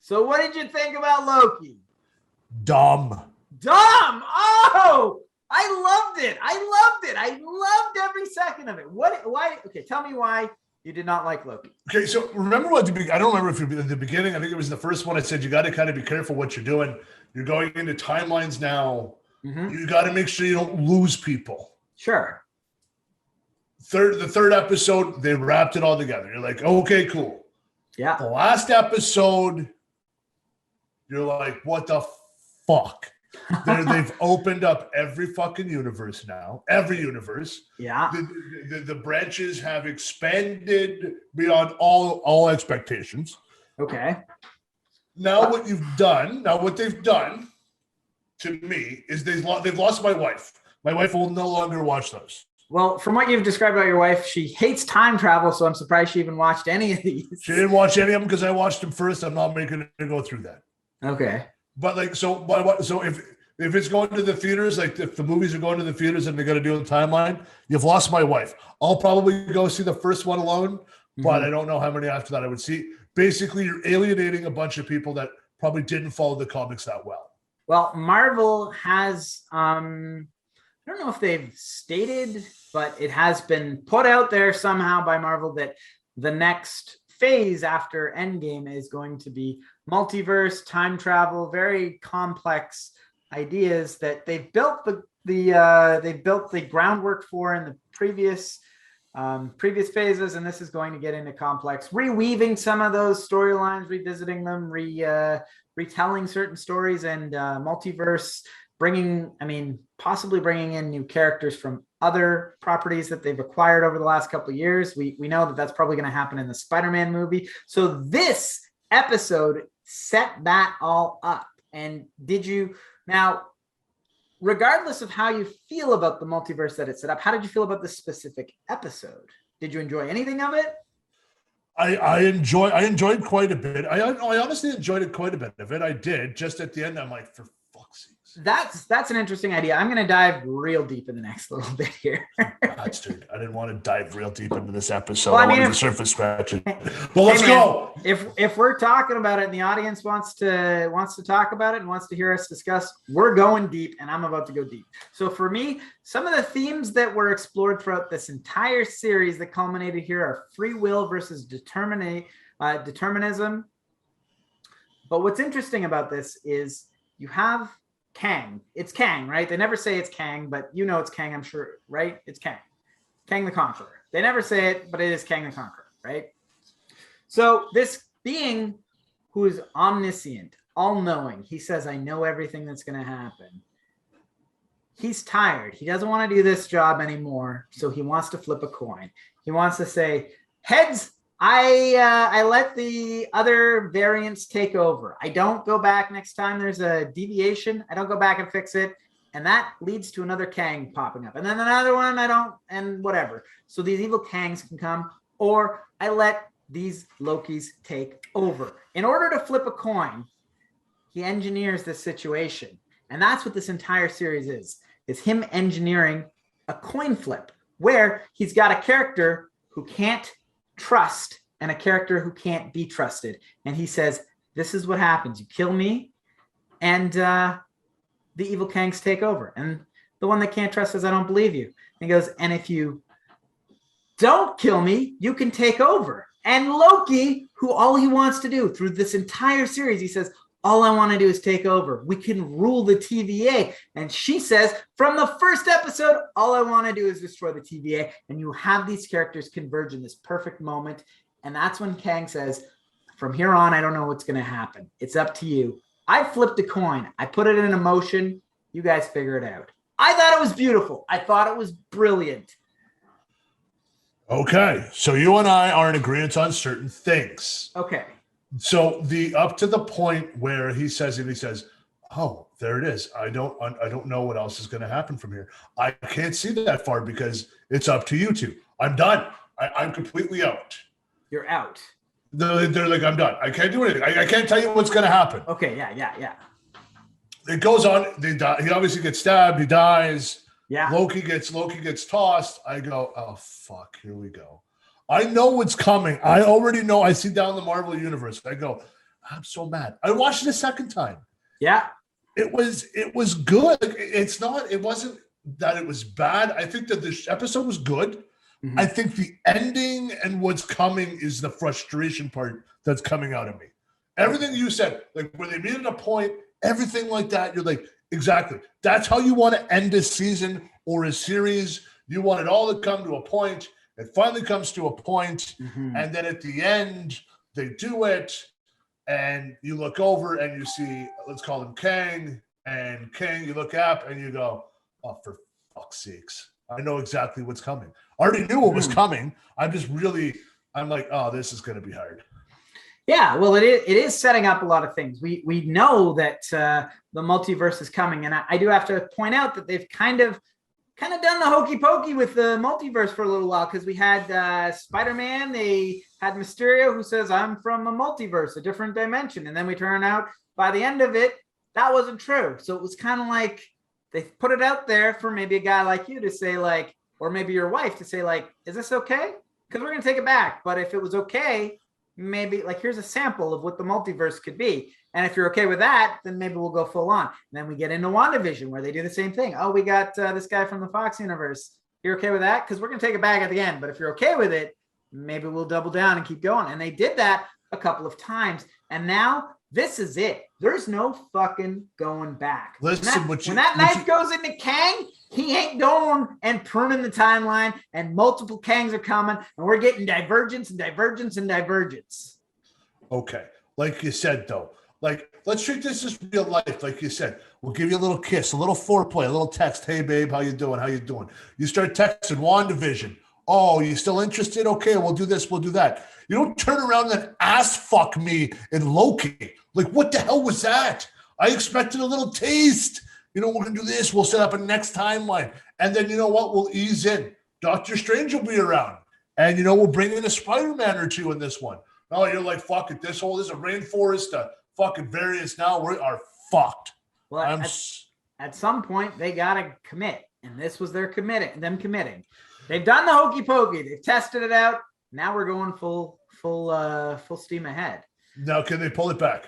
So what did you think about Loki? Dumb. Oh, I loved it. I loved every second of it. Why? Okay, tell me why you did not like Loki. Okay, so remember what I don't remember if it was in the beginning. I think it was the first one. I said you got to kind of be careful what you're doing. You're going into timelines now. Mm-hmm. You got to make sure you don't lose people. Sure. The third episode, they wrapped it all together. You're like, okay, cool. Yeah. The last episode, you're like, what the fuck? They've opened up every fucking universe now. Every universe. Yeah. The branches have expanded beyond all expectations. Okay. Now what they've done to me is they've lost my wife. My wife will no longer watch those. Well, from what you've described about your wife, she hates time travel, so I'm surprised she even watched any of these. She didn't watch any of them because I watched them first. I'm not making her go through that. Okay. But so if it's going to the theaters, like if the movies are going to the theaters and they're going to do the timeline, you've lost my wife. I'll probably go see the first one alone, but I don't know how many after that I would see. Basically, you're alienating a bunch of people that probably didn't follow the comics that well. Well, Marvel has, I don't know if they've stated, but it has been put out there somehow by Marvel that the next phase after Endgame is going to be multiverse, time travel, very complex ideas that they've built the groundwork for in the previous phases, and this is going to get into complex, reweaving some of those storylines, revisiting them, retelling certain stories, and multiverse, possibly bringing in new characters from other properties that they've acquired over the last couple of years. We know that that's probably going to happen in the Spider-Man movie. So this episode set that all up. And now, regardless of how you feel about the multiverse that it set up, how did you feel about this specific episode? Did you enjoy anything of it? I enjoyed quite a bit. I honestly enjoyed it quite a bit of it. I did. Just at the end, I'm like, for fuck's sake. That's an interesting idea. I'm going to dive real deep in the next little bit here. Dude, I didn't want to dive real deep into this episode. Well, I wanted to surface scratch it. Well, let's go. If we're talking about it and the audience wants to talk about it and wants to hear us discuss, we're going deep, and I'm about to go deep. So for me, some of the themes that were explored throughout this entire series that culminated here are free will versus determinism. But what's interesting about this is you have Kang. It's Kang, right? They never say it's Kang, but you know it's Kang, I'm sure, right? It's Kang. Kang the Conqueror. They never say it, but it is Kang the Conqueror, right? So this being who is omniscient, all-knowing, he says, I know everything that's going to happen. He's tired. He doesn't want to do this job anymore, so he wants to flip a coin. He wants to say, heads, I let the other variants take over. I don't go back next time there's a deviation. I don't go back and fix it. And that leads to another Kang popping up. And then another one, I don't, and whatever. So these evil Kangs can come, or I let these Lokis take over. In order to flip a coin, he engineers this situation. And that's what this entire series is him engineering a coin flip where he's got a character who can't trust and a character who can't be trusted. And he says, this is what happens. You kill me and the evil Kangs take over. And the one that can't trust says, I don't believe you. And he goes, and if you don't kill me, you can take over. And Loki, who all he wants to do through this entire series, he says, all I want to do is take over. We can rule the TVA. And she says, from the first episode, all I want to do is destroy the TVA. And you have these characters converge in this perfect moment. And that's when Kang says, from here on, I don't know what's going to happen. It's up to you. I flipped a coin. I put it in motion. You guys figure it out. I thought it was beautiful. I thought it was brilliant. Okay. So you and I are in agreement on certain things. Okay. So up to the point where he says, oh, there it is. I don't know what else is going to happen from here. I can't see that far because it's up to you two. I'm done. I'm completely out. You're out. They're like, I'm done. I can't do anything. I can't tell you what's going to happen. Okay. Yeah. It goes on. They die. He obviously gets stabbed. He dies. Yeah. Loki gets tossed. I go, oh, fuck. Here we go. I know what's coming. I already know. I see down the Marvel universe. I go, I'm so mad. I watched it a second time. Yeah. It was good. It wasn't that it was bad. I think that this episode was good. Mhm. I think the ending and what's coming is the frustration part that's coming out of me. Everything you said, like when they made it a point, everything like that, you're like, exactly. That's how you want to end a season or a series. You want it all to come to a point. It finally comes to a point, and then at the end, they do it, and you look over and you see, let's call him Kang, and Kang, you look up and you go, oh, for fuck's sakes. I know exactly what's coming. I already knew what was coming. I'm like, oh, this is going to be hard. Yeah, well, it is setting up a lot of things. We know that the multiverse is coming, and I do have to point out that they've kind of done the hokey pokey with the multiverse for a little while, because we had Spider-Man, they had Mysterio who says, I'm from a multiverse, a different dimension. And then we turn out by the end of it, that wasn't true. So it was kind of like they put it out there for maybe a guy like you to say like, or maybe your wife to say like, is this okay? Because we're going to take it back. But if it was okay, maybe like, here's a sample of what the multiverse could be. And if you're okay with that, then maybe we'll go full on. And then we get into WandaVision where they do the same thing. Oh, we got this guy from the Fox universe. You're okay with that? Because we're going to take it back at the end. But if you're okay with it, maybe we'll double down and keep going. And they did that a couple of times. And now this is it. There's no fucking going back. Listen, when that knife goes into Kang, he ain't going and pruning the timeline, and multiple Kangs are coming, and we're getting divergence and divergence and divergence. Okay. Like you said, though, like, let's treat this as real life. Like you said, we'll give you a little kiss, a little foreplay, a little text. Hey, babe, how you doing? How you doing? You start texting WandaVision. Oh, you still interested? Okay, we'll do this, we'll do that. You don't turn around and ass fuck me in Loki. Like, what the hell was that? I expected a little taste. You know, we're going to do this. We'll set up a next timeline. And then, you know what? We'll ease in. Doctor Strange will be around. And, you know, we'll bring in a Spider-Man or two in this one. Oh, you're like, fuck it. This is a rainforest, fucking various now. We are fucked. Well, at some point, they got to commit. And this was them committing. They've done the hokey pokey. They've tested it out. Now we're going full steam ahead. Now, can they pull it back?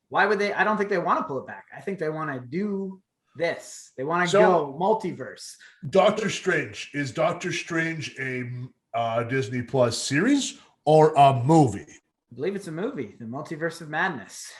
Why would they? I don't think they want to pull it back. I think they want to do this. They want to go multiverse. Doctor Strange. Is Doctor Strange a Disney Plus series or a movie? I believe it's a movie, The Multiverse of Madness.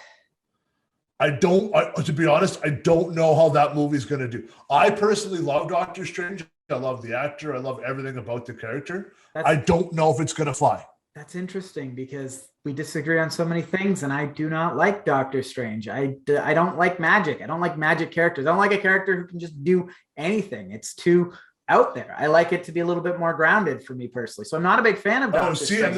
To be honest, I don't know how that movie is going to do. I personally love Doctor Strange. I love the actor. I love everything about the character. I don't know if it's going to fly. That's interesting because we disagree on so many things, and I do not like Doctor Strange. I don't like magic. I don't like magic characters. I don't like a character who can just do anything. It's too out there. I like it to be a little bit more grounded for me personally. So I'm not a big fan of Doctor Strange.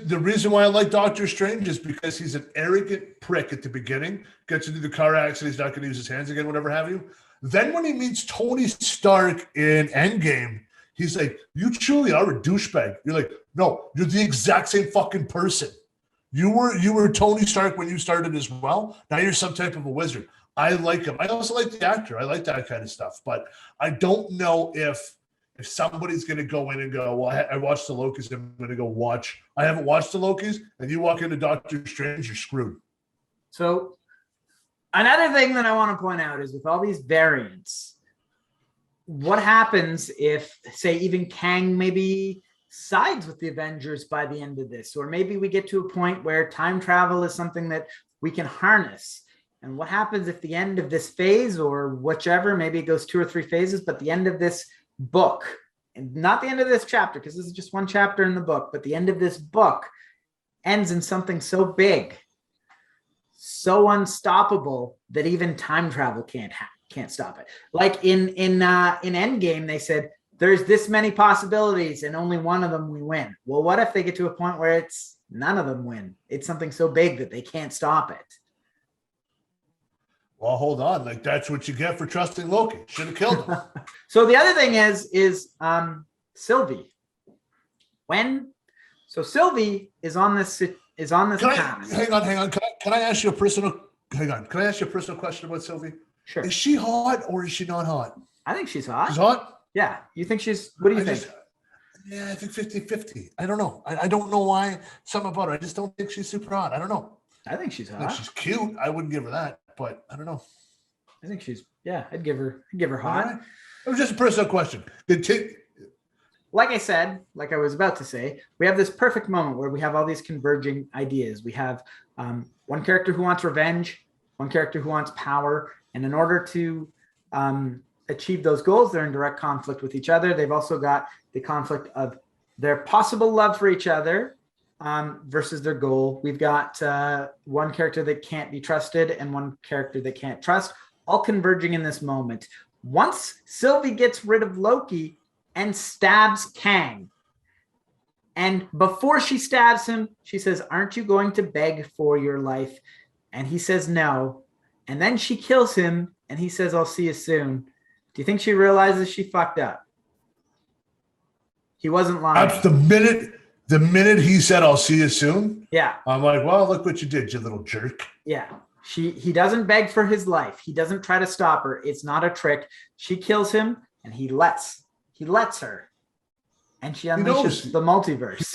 The reason why I like Doctor Strange is because he's an arrogant prick at the beginning, gets into the car accident, he's not going to use his hands again, whatever have you. Then when he meets Tony Stark in Endgame, he's like, you truly are a douchebag. You're like, no, you're the exact same fucking person. You were Tony Stark when you started as well. Now you're some type of a wizard. I like him. I also like the actor. I like that kind of stuff. But I don't know if somebody's going to go in and go, well, I watched the Lokis. I'm going to go watch. I haven't watched the Lokis. And you walk into Doctor Strange, you're screwed. So another thing that I want to point out is with all these variants, what happens if, say, even Kang maybe sides with the Avengers by the end of this? Or maybe we get to a point where time travel is something that we can harness. And what happens if the end of this phase or whichever, maybe it goes 2 or 3 phases, but the end of this book, and not the end of this chapter, because this is just one chapter in the book, but the end of this book ends in something so big, so unstoppable that even time travel can't stop it. Like in Endgame, they said there's this many possibilities and only one of them we win. Well, what if they get to a point where it's none of them win? It's something so big that they can't stop it. Well, hold on. Like, that's what you get for trusting Loki. Should have killed him. So the other thing is Sylvie. So Sylvie is on this cast. Hang on. Can I ask you a personal question about Sylvie? Sure. Is she hot or is she not hot? I think she's hot. She's hot? Yeah. You think what do you think? I think 50-50. I don't know. I don't know why. Something about her. I just don't think she's super hot. I don't know. I think she's Like, hot. she's cute. I wouldn't give her that, but I don't know. I think she's, yeah, I'd give her All hot. right. It was just a personal question. Like I said, like I was about to say, we have this perfect moment where we have all these converging ideas. We have one character who wants revenge, one character who wants power. And in order to achieve those goals, they're in direct conflict with each other. They've also got the conflict of their possible love for each other versus their goal. We've got one character that can't be trusted and one character that can't trust, all converging in this moment. Once Sylvie gets rid of Loki and stabs Kang, and before she stabs him, she says, "Aren't you going to beg for your life?" And he says no. And then she kills him and he says, "I'll see you soon." Do you think she realizes she fucked up? He wasn't lying. The minute he said, "I'll see you soon," yeah, I'm like, well, look what you did, you little jerk. Yeah. He doesn't beg for his life. He doesn't try to stop her. It's not a trick. She kills him and he lets her. And she unleashes the multiverse.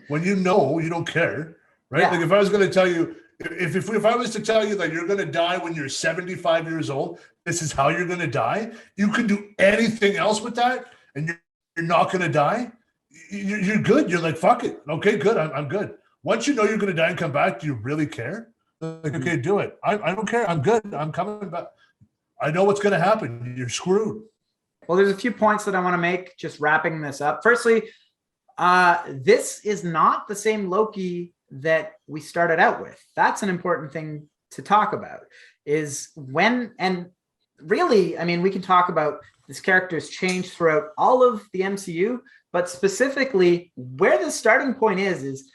When you know, you don't care, right? Yeah. Like if I was going to tell you, if I was to tell you that you're going to die when you're 75 years old, this is how you're going to die. You can do anything else with that, and you're not going to die. You're good. You're like, fuck it. Okay, good. I'm good. Once you know you're going to die and come back, do you really care? Like, okay, do it. I don't care. I'm good. I'm coming back. I know what's going to happen. You're screwed. Well, there's a few points that I want to make, just wrapping this up. Firstly, this is not the same Loki that we started out with. That's an important thing to talk about, is when, and really, I mean, we can talk about this character's change throughout all of the MCU, but specifically where the starting point is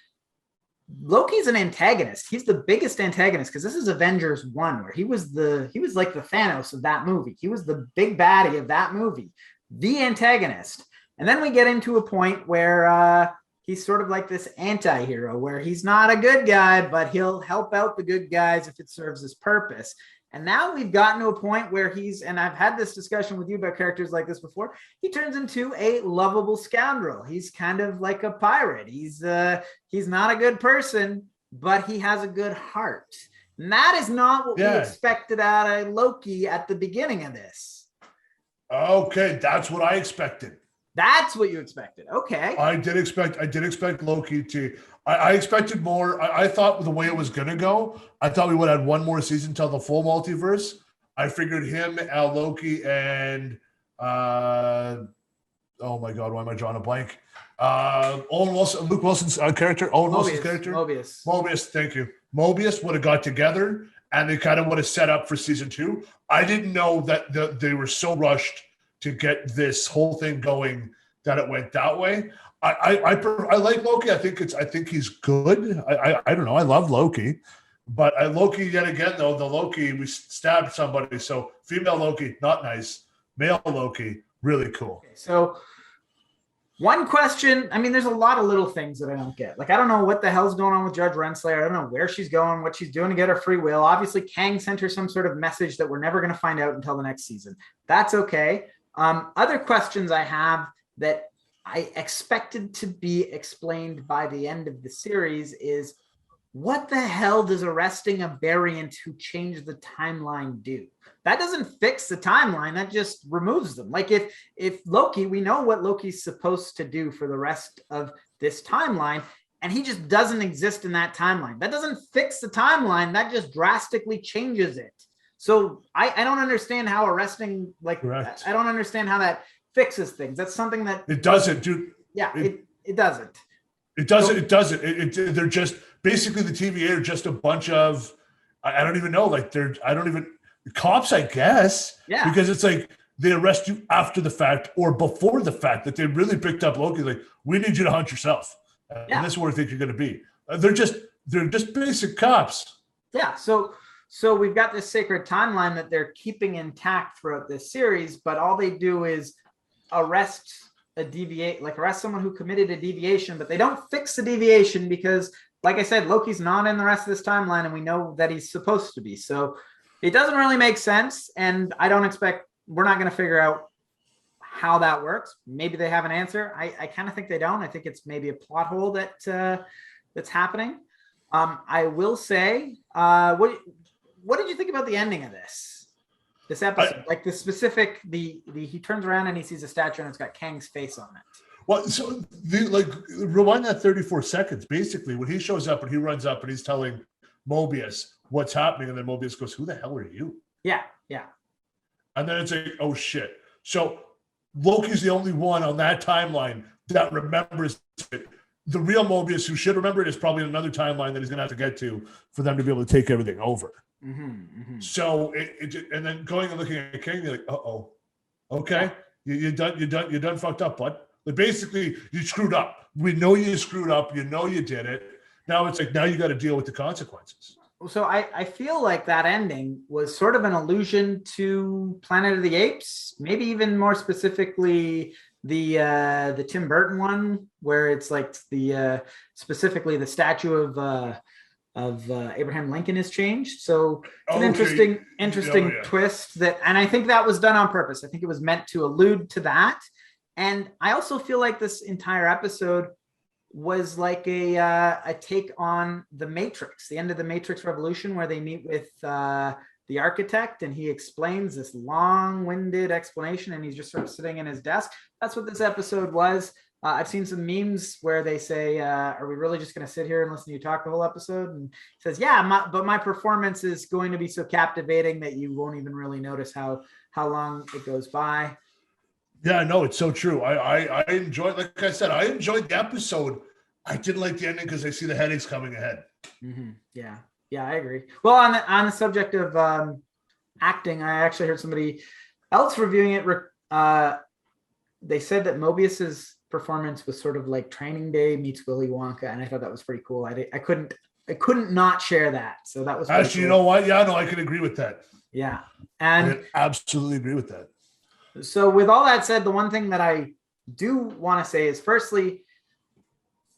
Loki's an antagonist. He's the biggest antagonist because this is Avengers 1, where he was like the Thanos of that movie. He was the big baddie of that movie, the antagonist. And then we get into a point where he's sort of like this anti-hero, where he's not a good guy, but he'll help out the good guys if it serves his purpose. And now we've gotten to a point where and I've had this discussion with you about characters like this before, he turns into a lovable scoundrel. He's kind of like a pirate. He's not a good person, but he has a good heart. And that is not what we expected out of Loki at the beginning of this. Okay, that's what I expected. That's what you expected. Okay. I did expect Loki to. I expected more. I thought the way it was going to go, I thought we would have one more season till the full multiverse. I figured him, Loki, and oh my God, why am I drawing a blank? Owen Wilson, Luke Wilson's character, Owen Wilson's character, Mobius. Thank you. Mobius would have got together, and they kind of would have set up for season 2. I didn't know that they were so rushed to get this whole thing going that it went that way. I like Loki. I think he's good. I don't know. I love Loki, but Loki yet again though. The Loki, we stabbed somebody. So female Loki, not nice. Male Loki, really cool. Okay, so one question. I mean, there's a lot of little things that I don't get. Like I don't know what the hell's going on with Judge Renslayer. I don't know where she's going, what she's doing to get her free will. Obviously, Kang sent her some sort of message that we're never going to find out until the next season. That's okay. Other questions I have that I expected to be explained by the end of the series is, what the hell does arresting a variant who changed the timeline do? That doesn't fix the timeline. That just removes them. Like if Loki, we know what Loki's supposed to do for the rest of this timeline, and he just doesn't exist in that timeline. That doesn't fix the timeline. That just drastically changes it. So I don't understand how arresting, like, correct. I don't understand how that fixes things. That's something that it doesn't, dude. Yeah, it doesn't. It doesn't. It doesn't. They're just basically the TVA are just a bunch of I don't even know. Like cops, I guess. Yeah. Because it's like they arrest you after the fact or before the fact that they really picked up Loki. Like, we need you to hunt yourself. And this is where I think you're going to be. They're just basic cops. Yeah. So we've got this sacred timeline that they're keeping intact throughout this series, but all they do is arrest someone who committed a deviation, but they don't fix the deviation because, like I said, Loki's not in the rest of this timeline, and we know that he's supposed to be. So it doesn't really make sense, and we're not going to figure out how that works. Maybe they have an answer. I kind of think they don't. I think it's maybe a plot hole that's happening. I will say, what did you think about the ending of this episode? Like the specific, he turns around and he sees a statue and it's got Kang's face on it. Well, so rewind that 34 seconds. Basically, when he shows up and he runs up and he's telling Mobius what's happening, and then Mobius goes, "Who the hell are you?" Yeah. And then it's like, oh shit. So Loki's the only one on that timeline that remembers it. The real Mobius, who should remember it, is probably in another timeline that he's going to have to get to for them to be able to take everything over. So and then going and looking at King, you're like, okay, you done fucked up, bud. Like basically, you screwed up. We know you screwed up. You know you did it. Now it's like, now you got to deal with the consequences. So I feel like that ending was sort of an allusion to Planet of the Apes, maybe even more specifically the Tim Burton one, where it's like specifically the statue of Abraham Lincoln is changed. So it's an interesting twist and I think that was done on purpose. I think it was meant to allude to that. And I also feel like this entire episode was like a take on the Matrix, the end of the Matrix Revolution, where they meet with the architect and he explains this long-winded explanation and he's just sort of sitting in his desk. That's what this episode was. I've seen some memes where they say, are we really just going to sit here and listen to you talk the whole episode? And he says, yeah, but my performance is going to be so captivating that you won't even really notice how long it goes by. Yeah, no, it's so true. I enjoyed, like I said, I enjoyed the episode. I didn't like the ending because I see the headaches coming ahead. Yeah, I agree. Well, on the subject of acting, I actually heard somebody else reviewing it. They said that Mobius's performance was sort of like Training Day meets Willy Wonka, and I thought that was pretty cool. I couldn't not share that. So that was actually cool. You know what? Yeah, no, I can agree with that. Yeah, and I absolutely agree with that. So with all that said, the one thing that I do want to say is, firstly,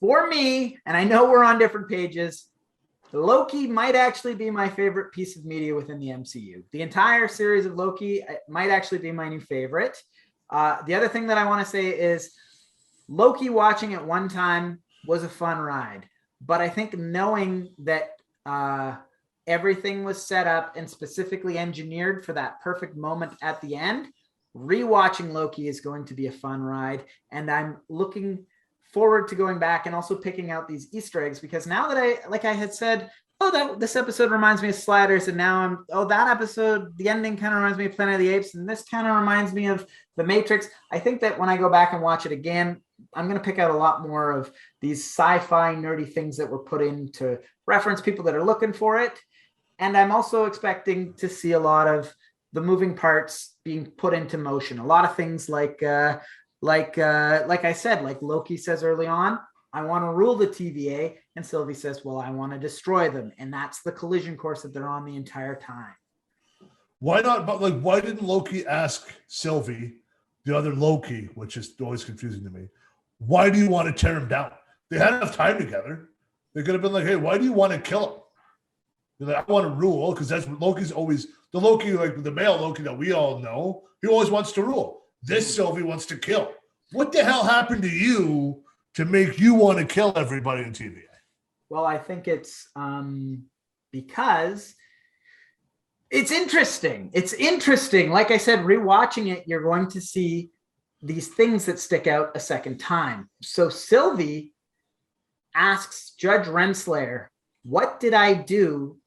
for me, and I know we're on different pages, Loki might actually be my favorite piece of media within the MCU. The entire series of Loki might actually be my new favorite. The other thing that I want to say is Loki watching at one time was a fun ride, but I think knowing that everything was set up and specifically engineered for that perfect moment at the end, rewatching Loki is going to be a fun ride, and I'm looking forward to going back and also picking out these Easter eggs, because now that I had said, this episode reminds me of Sliders, and now that episode, the ending kind of reminds me of Planet of the Apes, and this kind of reminds me of The Matrix. I think that when I go back and watch it again, I'm going to pick out a lot more of these sci-fi nerdy things that were put in to reference people that are looking for it. And I'm also expecting to see a lot of the moving parts being put into motion. A lot of things like I said, like Loki says early on, I want to rule the TVA, and Sylvie says, well, I want to destroy them. And that's the collision course that they're on the entire time. Why not? But like, why didn't Loki ask Sylvie, the other Loki, which is always confusing to me, why do you want to tear him down? They had enough time together. They could have been like, hey, why do you want to kill him? They're like, I want to rule, because that's what Loki's always, the Loki, like the male Loki that we all know, he always wants to rule. This Sylvie wants to kill. What the hell happened to you to make you want to kill everybody in TVA? Well, I think it's because it's interesting. It's interesting. Like I said, rewatching it, you're going to see these things that stick out a second time. So Sylvie asks Judge Renslayer, what did I do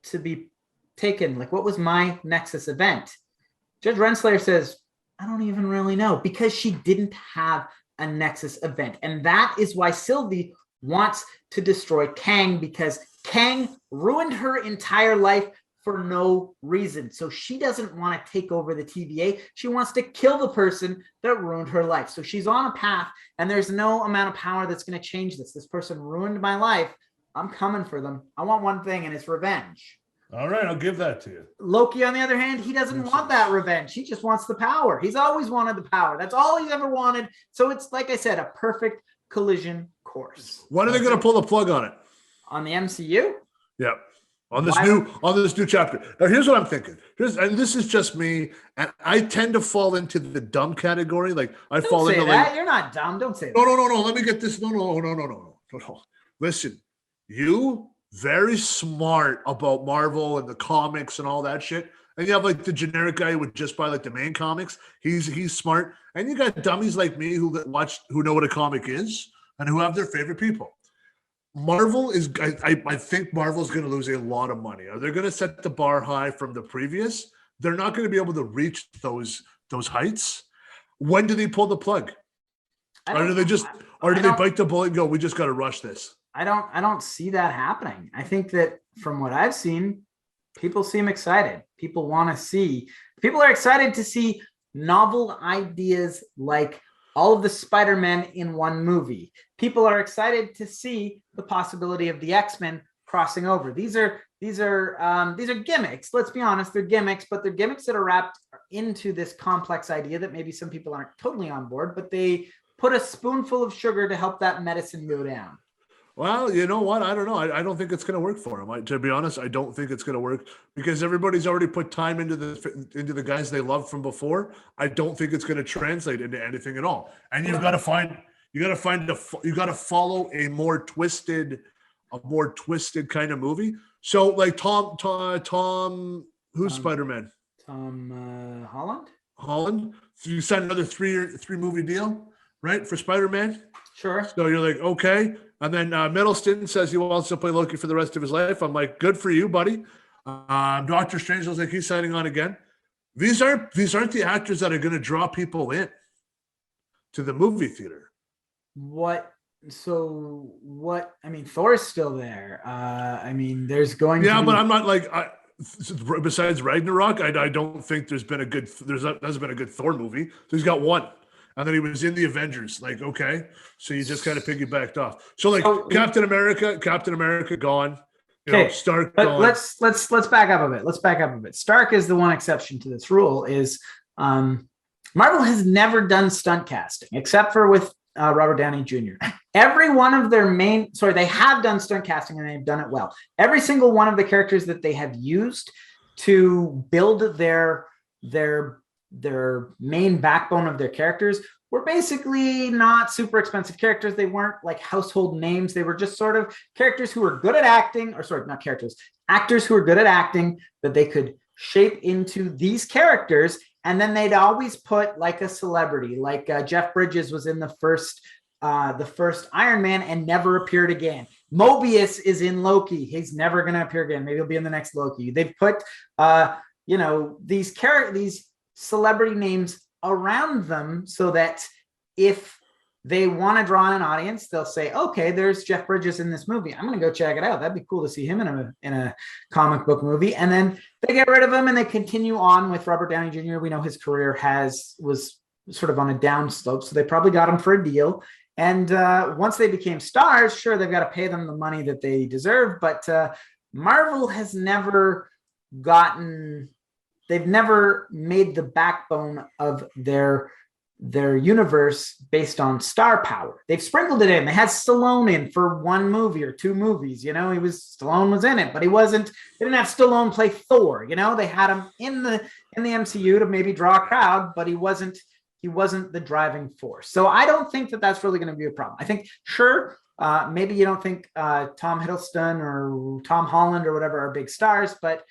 to be taken? Like, what was my Nexus event? Judge Renslayer says, I don't even really know, because she didn't have a Nexus event. And that is why Sylvie wants to destroy Kang, because Kang ruined her entire life for no reason. So she doesn't want to take over the TVA. She wants to kill the person that ruined her life. So she's on a path, and there's no amount of power that's going to change this. This person ruined my life. I'm coming for them. I want one thing, and it's revenge. All right, I'll give that to you. Loki, on the other hand, he doesn't want that revenge. He just wants the power. He's always wanted the power. That's all he's ever wanted. So it's, like I said, a perfect collision course. When are they going to pull the plug on it? On the MCU? Yep. On this new chapter. Now, here's what I'm thinking. And this is just me, and I tend to fall into the dumb category. Like Don't fall say into that. like, You're not dumb. Don't say that. No. Let me get this. No. Listen, you, very smart about Marvel and the comics and all that shit. And you have like the generic guy who would just buy like the main comics. He's smart. And you got dummies like me who know what a comic is and who have their favorite people. Marvel is, I think Marvel's going to lose a lot of money. Are they going to set the bar high from the previous? They're not going to be able to reach those heights. When do they pull the plug? Or do they bite the bullet and go, we just got to rush this? I don't see that happening. I think that from what I've seen, people seem excited. People are excited to see novel ideas like all of the Spider-Men in one movie. People are excited to see the possibility of the X-Men crossing over. These are gimmicks. Let's be honest, they're gimmicks, but they're gimmicks that are wrapped into this complex idea that maybe some people aren't totally on board, but they put a spoonful of sugar to help that medicine go down. Well, you know what? I don't know. I don't think it's going to work for them. To be honest, I don't think it's going to work because everybody's already put time into the guys they loved from before. I don't think it's going to translate into anything at all. And you got to follow a more twisted kind of movie. So like Tom, who's Spider-Man? Tom Holland. Holland. So you signed another three movie deal, right, for Spider-Man? Sure. So you're like, okay. And then Middleton says he wants to play Loki for the rest of his life. I'm like, good for you, buddy. Doctor Strange looks like he's signing on again. These aren't the actors that are going to draw people in to the movie theater. What? I mean, Thor's still there. There's going to be... but I'm not like... besides Ragnarok, I don't think there's been a good Thor movie. So he's got one. And then he was in the Avengers. Like, okay. So you just kind of piggybacked off. So like Captain America gone. Stark gone. Let's back up a bit. Stark is the one exception to this rule is Marvel has never done stunt casting except for with Robert Downey Jr. Every one of their they have done stunt casting and they've done it well. Every single one of the characters that they have used to build their main backbone of their characters were basically not super expensive characters. They weren't like household names. They were just sort of characters who were good at acting, actors who were good at acting that they could shape into these characters. And then they'd always put like a celebrity, like Jeff Bridges was in the first Iron Man and never appeared again. Mobius is in Loki. He's never going to appear again. Maybe he'll be in the next Loki. They've put, these celebrity names around them so that if they want to draw in an audience, they'll say, okay, there's Jeff Bridges in this movie. I'm going to go check it out. That'd be cool to see him in a comic book movie. And then they get rid of him and they continue on with Robert Downey Jr. We know his career was sort of on a downslope. So they probably got him for a deal. And once they became stars, sure, they've got to pay them the money that they deserve. But Marvel has never they've never made the backbone of their universe based on star power. They've sprinkled it in. They had Stallone in for one movie or two movies. Stallone was in it, but they didn't have Stallone play Thor. They had him in the MCU to maybe draw a crowd, but he wasn't the driving force. So I don't think that that's really going to be a problem. I think, sure, maybe you don't think Tom Hiddleston or Tom Holland or whatever are big stars, but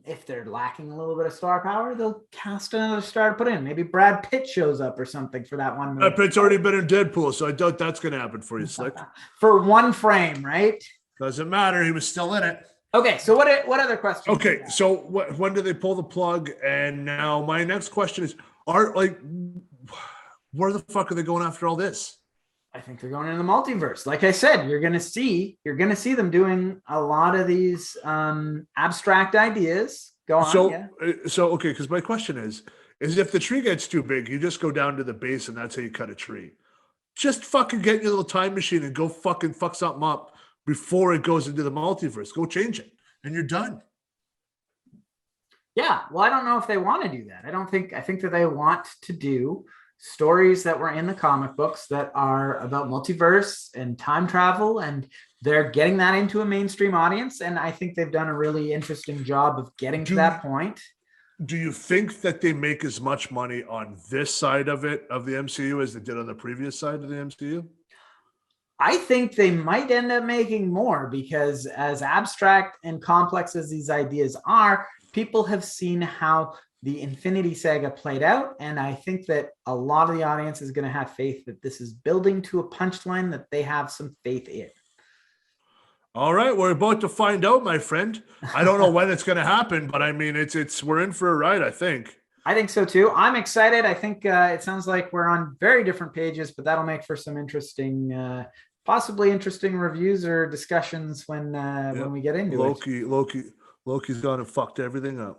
if they're lacking a little bit of star power, they'll cast another star to put in. Maybe Brad Pitt shows up or something for that one movie. Brad Pitt's already been in Deadpool, so I doubt that's going to happen for you, Slick. For one frame, right? Doesn't matter. He was still in it. Okay, so what other questions? Okay, so when do they pull the plug? And now my next question is, where the fuck are they going after all this? I think they're going into the multiverse. Like I said, you're gonna see them doing a lot of these abstract ideas. Go on. So okay, because my question is if the tree gets too big, you just go down to the base and that's how you cut a tree. Just fucking get your little time machine and go fucking fuck something up before it goes into the multiverse. Go change it, and you're done. Yeah, well, I don't know if they want to do that. I think that they want to do stories that were in the comic books that are about multiverse and time travel, and they're getting that into a mainstream audience. And I think they've done a really interesting job of getting to that point. Do you think that they make as much money on this side of the MCU as they did on the previous side of the MCU? I think they might end up making more because, as abstract and complex as these ideas are, people have seen how the Infinity Saga played out. And I think that a lot of the audience is going to have faith that this is building to a punchline that they have some faith in. All right, we're about to find out, my friend. I don't know when it's going to happen, but I mean, it's we're in for a ride, I think. I think so too. I'm excited. I think it sounds like we're on very different pages, but that'll make for some interesting, possibly interesting reviews or discussions when we get into it. Loki's gone and fucked everything up.